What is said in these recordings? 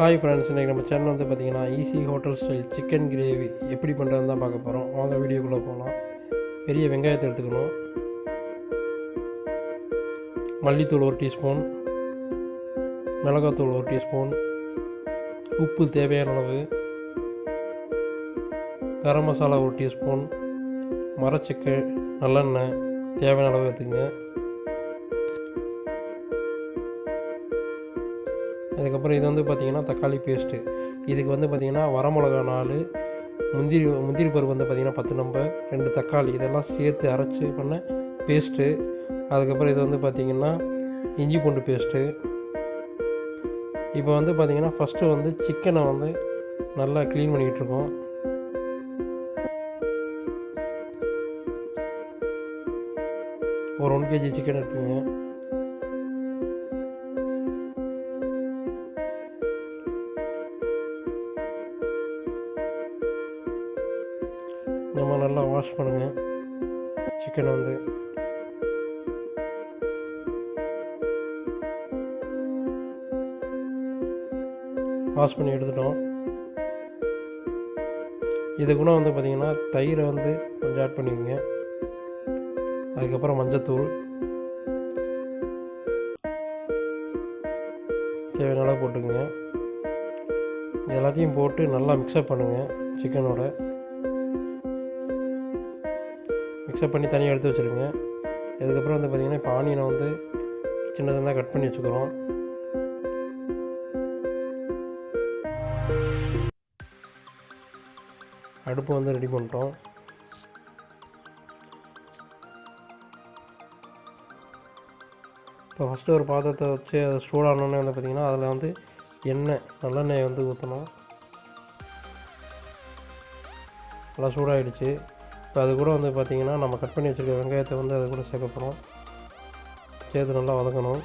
Hi friends, இன்றைக்கி நம்ம channel வந்து பார்த்திங்கன்னா easy hotel style chicken gravy எப்படி பண்ணுறதுன்னு தான் பார்க்க போகிறோம். வாங்க வீடியோக்குள்ளே போகலாம். பெரிய வெங்காயத்தை எடுத்துக்கணும். மல்லித்தூள் 1 டீஸ்பூன், மிளகாத்தூள் 1 டீஸ்பூன், உப்பு தேவையான அளவு, கரம் மசாலா 1 டீஸ்பூன், மரச்செக்கு, நல்லெண்ணெய் தேவையான அளவு எடுத்துங்க. அதுக்கப்புறம் இது வந்து பார்த்திங்கன்னா தக்காளி பேஸ்ட்டு. இதுக்கு வந்து பார்த்திங்கன்னா வரமிளகா 4, முந்திரி பருப்பு வந்து பார்த்திங்கன்னா 10 நம்பர், 2 தக்காளி, இதெல்லாம் சேர்த்து அரைச்சி பண்ண பேஸ்ட்டு. அதுக்கப்புறம் இது வந்து பார்த்திங்கன்னா இஞ்சி பூண்டு பேஸ்ட்டு. இப்போ வந்து பார்த்திங்கன்னா ஃபஸ்ட்டு வந்து சிக்கனை வந்து நல்லா க்ளீன் பண்ணிக்கிட்டுருக்கோம். ஒரு 1 kg சிக்கன் எடுத்துங்க. நம்ம நல்லா வாஷ் பண்ணுங்கள் சிக்கனை வந்து. வாஷ் பண்ணி எடுத்துட்டோம். இது கூட வந்து பார்த்திங்கன்னா தயிரை வந்து கொஞ்சம் ஆட் பண்ணிக்கோங்க. அதுக்கப்புறம் மஞ்சத்தூள் தேவையான அளவு போட்டுக்கோங்க. எல்லாத்தையும் போட்டு நல்லா மிக்சப் பண்ணுங்கள். சிக்கனோட மிக்சப் பண்ணி தனியாக எடுத்து வச்சுருங்க. அதுக்கப்புறம் வந்து பார்த்திங்கன்னா இப்போ ஆனியனை வந்து சின்னதாக கட் பண்ணி வச்சுக்கிறோம். அடுப்பு வந்து ரெடி பண்ணிட்டோம். இப்போ ஃபஸ்ட்டு ஒரு பாத்திரத்தை வச்சு அதை சூடானோடனே வந்து பார்த்திங்கன்னா அதில் வந்து நல்லெண்ணெய் வந்து ஊற்றணும். நல்லா சூடாகிடுச்சு. இப்போ அது கூட வந்து பார்த்திங்கன்னா நம்ம கட் பண்ணி வச்சுருக்க வெங்காயத்தை வந்து அது கூட சேர்க்க போகிறோம். சேர்த்து நல்லா வதக்கணும்.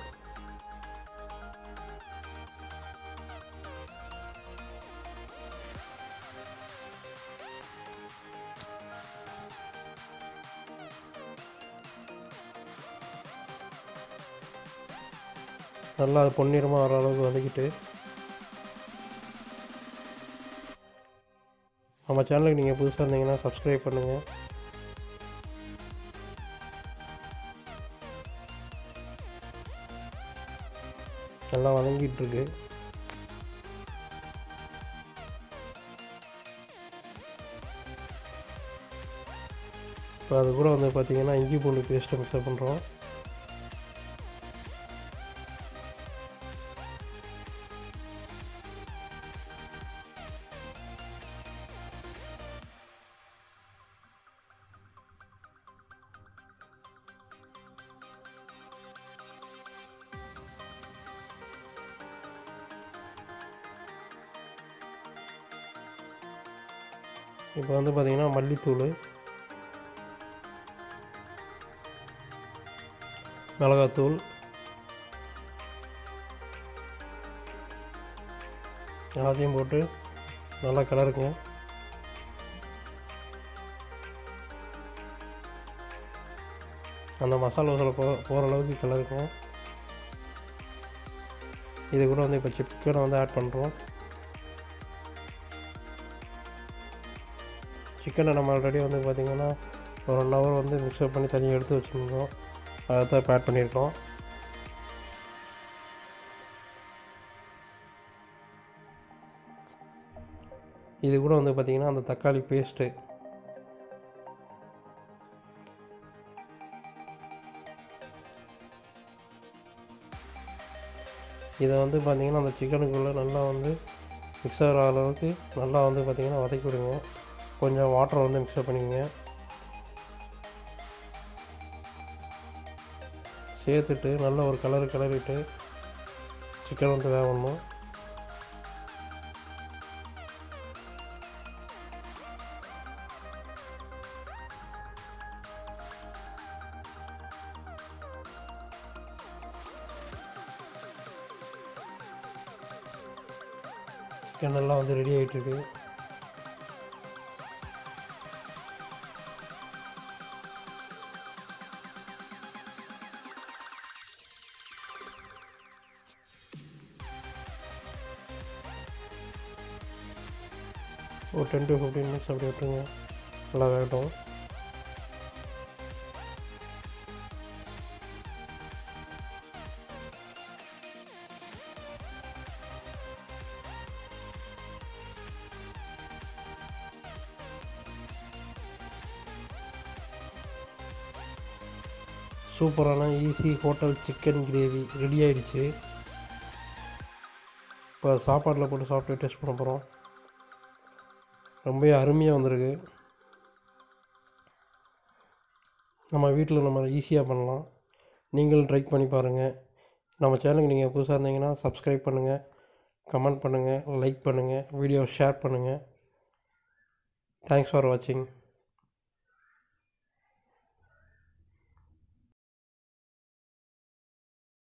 நல்லா அது பொன்னிறமாக வர அளவுக்கு வதக்கிட்டு, நம்ம சேனலுக்கு நீங்கள் புதுசாக இருந்தீங்கன்னா சப்ஸ்கிரைப் பண்ணுங்கள். நல்லா வதங்கிட்டுருக்கு. இப்போ அது கூட வந்து பார்த்திங்கன்னா இஞ்சி பூண்டு பேஸ்ட்டை மிக்ஸ் பண்ணுறோம். இப்போ வந்து பார்த்திங்கன்னா மல்லித்தூள், மிளகாத்தூள், எல்லாத்தையும் போட்டு நல்லா கிளறுங்க. அந்த மசாலா போகிற அளவுக்கு கிளறுங்க. இது கூட வந்து இப்போ சிக்கனை வந்து ஆட் பண்ணுறோம். சிக்கனை நம்ம ஆல்ரெடி வந்து பார்த்திங்கன்னா ஒரு 1 hour வந்து மிக்சப் பண்ணி தனியாக எடுத்து வச்சுருந்தோம். அதை தான் இப்போ ஆட் பண்ணியிருக்கோம். இது கூட வந்து பார்த்திங்கன்னா அந்த தக்காளி பேஸ்ட்டு, இதை வந்து பார்த்திங்கன்னா அந்த சிக்கனுக்குள்ளே நல்லா வந்து மிக்ஸ் ஆகிற அளவுக்கு நல்லா வந்து பார்த்திங்கன்னா வதக்கி விடுங்க. கொஞ்சம் வாட்டரை வந்து மிக்சப் பண்ணிக்கோங்க. சேர்த்துட்டு நல்ல ஒரு கிளறிட்டு சிக்கன் வந்து வேகணும். சிக்கன் நல்லா வந்து ரெடி ஆகிட்டுருக்கு. ஒரு 10 to 15 மினிட்ஸ் அப்படி விட்டுருங்க, நல்லா வேகட்டும். சூப்பரான easy hotel chicken gravy ready ஆகிடுச்சு. இப்போ சாப்பாட்டில் போட்டு சாப்பிட்டு டேஸ்ட் பண்ண போகிறோம். ரொம்ப அருமையாக வந்திருக்கு. நம்ம வீட்டில் நம்ம ஈஸியாக பண்ணலாம். நீங்களும் ட்ரை பண்ணி பாருங்கள். நம்ம சேனலுக்கு நீங்கள் புதுசாக இருந்தீங்கன்னா சப்ஸ்கிரைப் பண்ணுங்கள், கமெண்ட் பண்ணுங்கள், லைக் பண்ணுங்கள், வீடியோ ஷேர் பண்ணுங்கள். தேங்க்ஸ் ஃபார் வாட்சிங்.